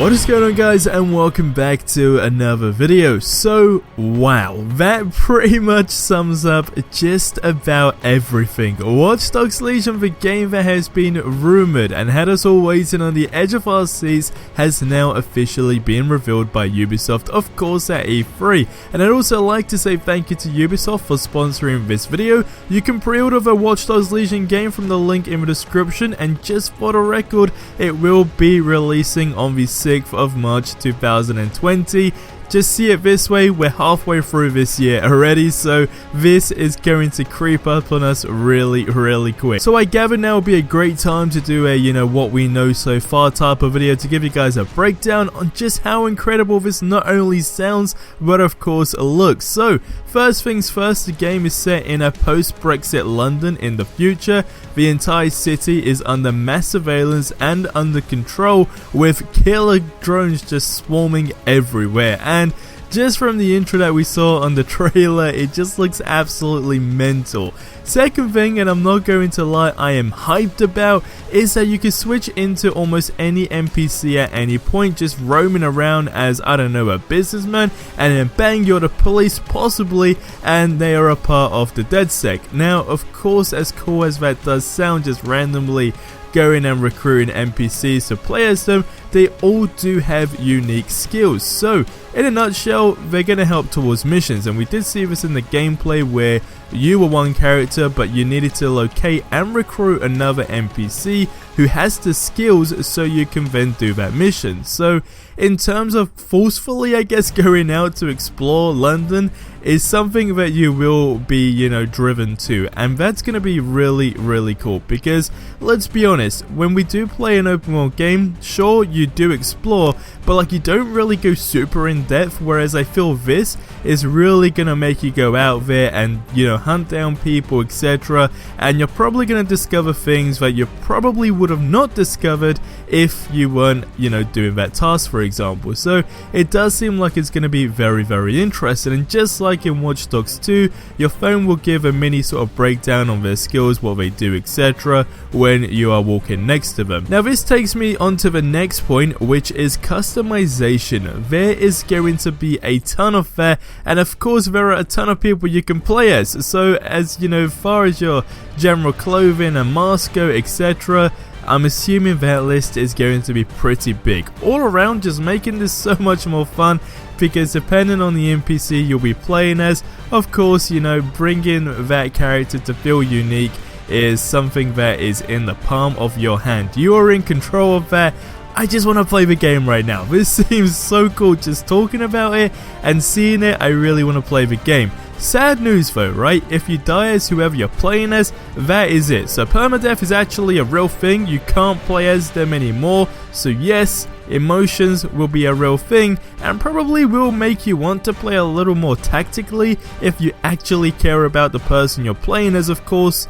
What is going on, guys, and welcome back to another video. So wow, that pretty much sums up just about everything. Watch Dogs Legion, the game that has been rumored and had us all waiting on the edge of our seats, has now officially been revealed by Ubisoft, of course at E3. And I'd also like to say thank you to Ubisoft for sponsoring this video. You can pre-order the Watch Dogs Legion game from the link in the description, and just for the record, it will be releasing on the 6th of March 2020. Just see it this way, we're halfway through this year already, so this is going to creep up on us really quick. So I gather now will be a great time to do a, what we know so far type of video to give you guys a breakdown on just how incredible this not only sounds, but of course looks. So first things first, the game is set in a post-Brexit London in the future. The entire city is under mass surveillance and under control, with killer drones just swarming everywhere. And just from the intro that we saw on the trailer, it just looks absolutely mental. Second thing, and I'm not going to lie, I am hyped about, is that you can switch into almost any NPC at any point, just roaming around as, I don't know, a businessman, and then bang, you're the police possibly, and they are a part of the DedSec. Now, of course, as cool as that does sound, just randomly going and recruiting NPCs to play as them, they all do have unique skills. So in a nutshell, they're going to help towards missions, and we did see this in the gameplay where you were one character but you needed to locate and recruit another NPC who has the skills so you can then do that mission. So in terms of forcefully, I guess, going out to explore London is something that you will be, driven to, and that's going to be really cool, because let's be honest, when we do play an open world game, sure, you do explore, but like, you don't really go super in depth, whereas I feel this is really going to make you go out there and, hunt down people, etc., and you're probably going to discover things that you probably would have not discovered if you weren't, doing that task, for example. So it does seem like it's going to be very interesting, and just like in Watch Dogs 2, your phone will give a mini sort of breakdown on their skills, what they do, etc., when you are walking next to them. Now this takes me on to the next point, which is customization. There is going to be a ton of that, and of course there are a ton of people you can play as. So as far as your general clothing and mask go, etc., I'm assuming that list is going to be pretty big. All around, just making this so much more fun, because depending on the NPC you'll be playing as, of course, bringing that character to feel unique is something that is in the palm of your hand. You are in control of that. I just want to play the game right now. This seems so cool just talking about it and seeing it. I really want to play the game. Sad news though, right? If you die as whoever you're playing as, that is it. So permadeath is actually a real thing. You can't play as them anymore. So yes, emotions will be a real thing, and probably will make you want to play a little more tactically if you actually care about the person you're playing as, of course.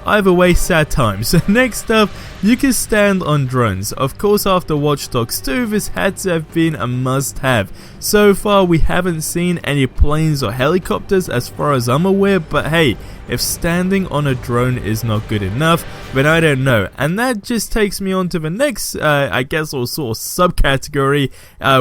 Either way, sad times. Next up, you can stand on drones. Of course, after Watch Dogs 2, this had to have been a must-have. So far, we haven't seen any planes or helicopters as far as I'm aware, but hey, if standing on a drone is not good enough, then I don't know. And that just takes me on to the next, I guess, or sort of subcategory,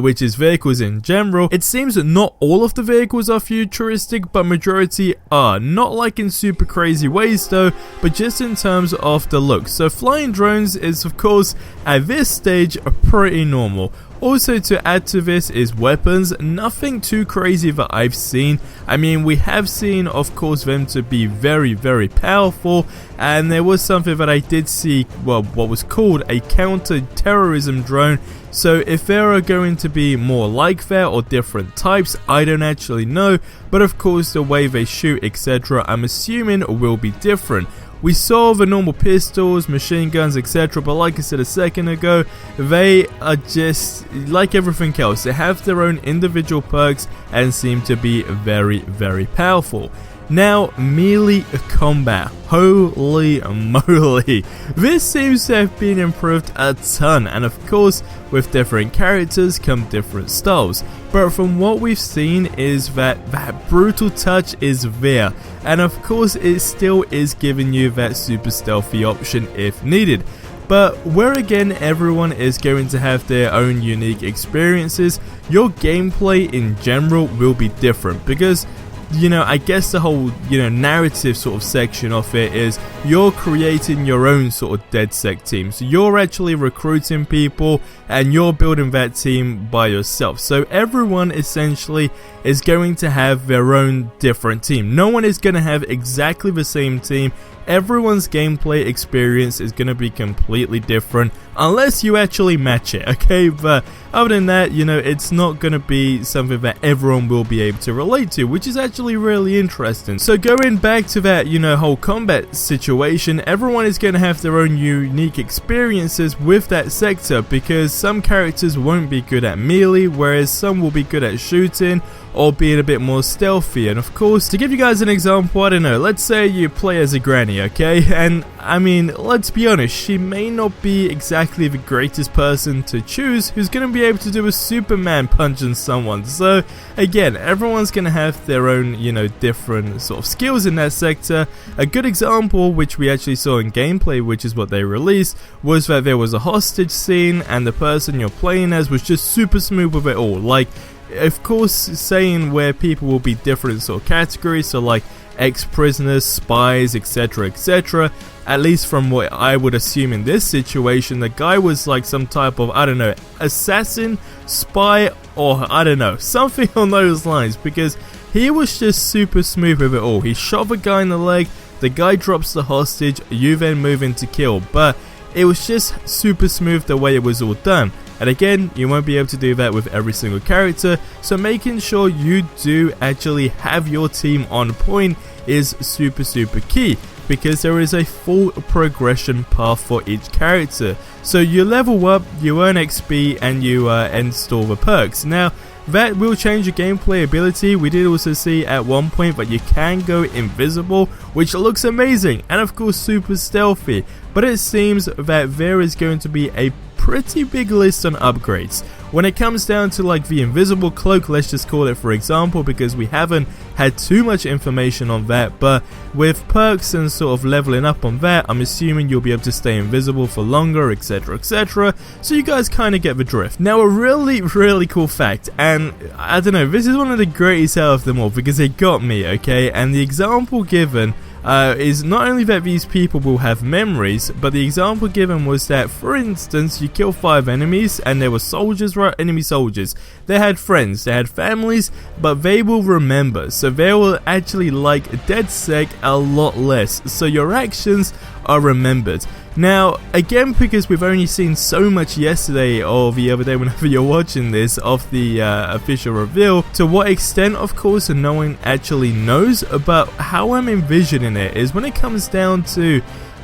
which is vehicles in general. It seems that not all of the vehicles are futuristic, but majority are. Not like in super crazy ways though, but just in terms of the look. So flying drones is, of course, at this stage, pretty normal. Also, to add to this is weapons. Nothing too crazy that I've seen. I mean, we have seen, of course, them to be very powerful, and there was something that I did see, well, what was called a counter-terrorism drone. So if there are going to be more like that or different types, I don't actually know, but of course the way they shoot, etc., I'm assuming will be different. We saw the normal pistols, machine guns, etc., but like I said a second ago, they are just like everything else. They have their own individual perks and seem to be very powerful. Now, melee combat. Holy moly. This seems to have been improved a ton, and of course, with different characters come different styles. But from what we've seen is that brutal touch is there, and of course it still is giving you that super stealthy option if needed. But where again everyone is going to have their own unique experiences, your gameplay in general will be different because, you know, I guess the whole, you know, narrative sort of section of it is you're creating your own sort of DedSec team. So you're actually recruiting people and you're building that team by yourself. So everyone essentially is going to have their own different team. No one is going to have exactly the same team. Everyone's gameplay experience is going to be completely different unless you actually match it, okay? But other than that, you know, it's not going to be something that everyone will be able to relate to, which is actually really interesting. So going back to that, you know, whole combat situation, everyone is going to have their own unique experiences with that sector because some characters won't be good at melee, whereas some will be good at shooting or being a bit more stealthy. And of course, to give you guys an example, I don't know, let's say you play as a granny, okay? And I mean, let's be honest, she may not be exactly the greatest person to choose who's going to be able to do a Superman punch on someone. So again, everyone's going to have their own, you know, different sort of skills in that sector. A good example, which we actually saw in gameplay, which is what they released, was that there was a hostage scene and the person you're playing as was just super smooth with it all. Like, of course, saying where people will be different sort of categories, so like ex-prisoners, spies, etc, etc. At least from what I would assume in this situation, the guy was like some type of, I don't know, assassin, spy, or I don't know, something on those lines, because he was just super smooth with it all. He shot the guy in the leg, the guy drops the hostage, you then move in to kill, but it was just super smooth the way it was all done. And again, you won't be able to do that with every single character, so making sure you do actually have your team on point is super key, because there is a full progression path for each character. So you level up, you earn XP, and you install the perks. Now, that will change your gameplay ability. We did also see at one point that you can go invisible, which looks amazing, and of course super stealthy, but it seems that there is going to be a pretty big list on upgrades. When it comes down to like the invisible cloak, let's just call it for example, because we haven't had too much information on that, but with perks and sort of leveling up on that, I'm assuming you'll be able to stay invisible for longer, etc, etc, so you guys kind of get the drift. Now, a really cool fact, and I don't know, this is one of the greatest out of them all because it got me, okay, and the example given is not only that these people will have memories, but the example given was that, for instance, you kill 5 enemies and there were soldiers, right, enemy soldiers. They had friends, they had families, but they will remember, so they will actually like DedSec a lot less, so your actions are remembered. Now, again, because we've only seen so much yesterday or the other day whenever you're watching this of the official reveal, to what extent, of course, no one actually knows, but how I'm envisioning it is when it comes down to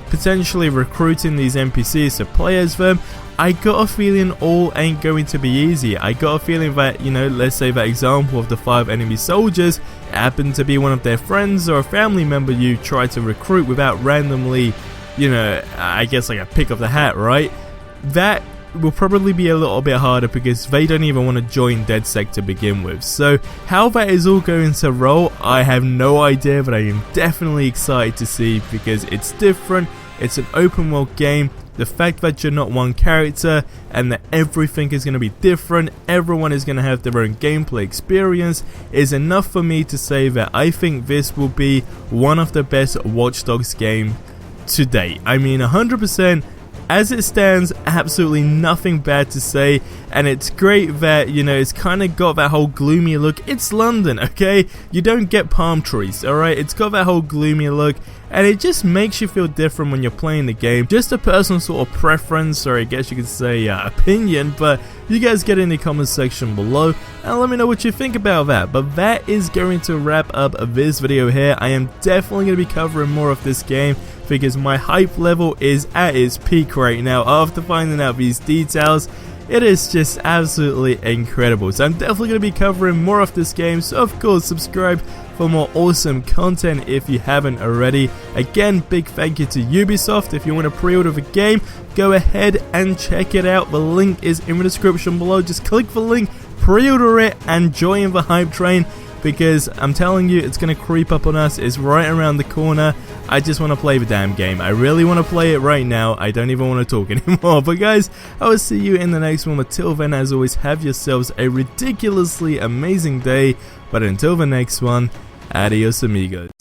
potentially recruiting these NPCs to play as them, I got a feeling all ain't going to be easy. I got a feeling that, you know, let's say that example of the 5 enemy soldiers happened to be one of their friends or a family member you try to recruit without randomly, you know, I guess like a pick of the hat, right? That will probably be a little bit harder because they don't even want to join DedSec to begin with. So how that is all going to roll, I have no idea, but I am definitely excited to see because it's different, it's an open world game. The fact that you're not one character and that everything is going to be different, everyone is going to have their own gameplay experience, is enough for me to say that I think this will be one of the best Watch Dogs game to date. I mean, 100%. As it stands, absolutely nothing bad to say, and it's great that, you know, it's kind of got that whole gloomy look. It's London, okay? You don't get palm trees, alright? It's got that whole gloomy look, and it just makes you feel different when you're playing the game. Just a personal sort of preference, or I guess you could say opinion, but you guys get in the comment section below, and let me know what you think about that. But that is going to wrap up this video here. I am definitely going to be covering more of this game, because my hype level is at its peak right now after finding out these details. It is just absolutely incredible. So I'm definitely going to be covering more of this game, so of course subscribe for more awesome content if you haven't already. Again, big thank you to Ubisoft. If you want to pre-order the game, go ahead and check it out. The link is in the description below. Just click the link, pre-order it, and join the hype train. because I'm telling you, it's going to creep up on us. It's right around the corner. I just want to play the damn game. I really want to play it right now. I don't even want to talk anymore. But guys, I will see you in the next one. Until then, as always, have yourselves a ridiculously amazing day. But until the next one, adios amigos.